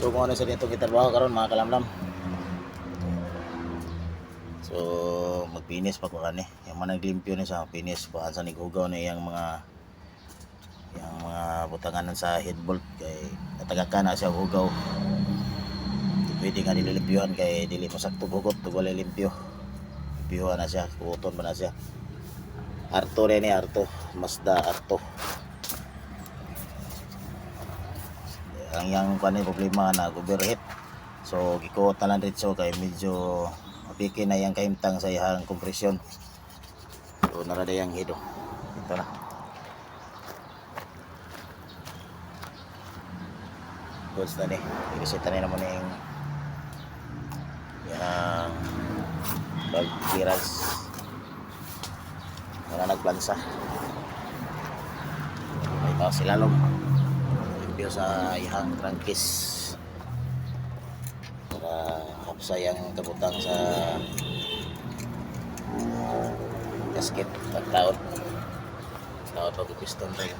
So kung ano sa dito gitrabaho karon mga kalamlam. So magpinis pa ko kani. Yung mga naglimpyo ni sa pinis kuan sa nigugaw na yang mga butanganan sa headbolt kay natagakan na siya hugaw. Di pwede nga nililimpyuhan kay dili masakto bugot ug wala limpyo. Limpyuhan na siya, kuton ba na siya. Arto rin ni Arto, Mazda Arto. Ang yang kanay problema na overheat. So gikuot na lang dito kay medyo mapiki na yang kahimtang sa iyang kompresyon. So narada yang hido. Ito na. Goods na ni. Irisita na naman yung valve clearance. Wala nagplansa. May tao silalom. Limpyo sa ihang crankcase para hapsay ang kabutang sa gasket pagtaot pag piston tayo.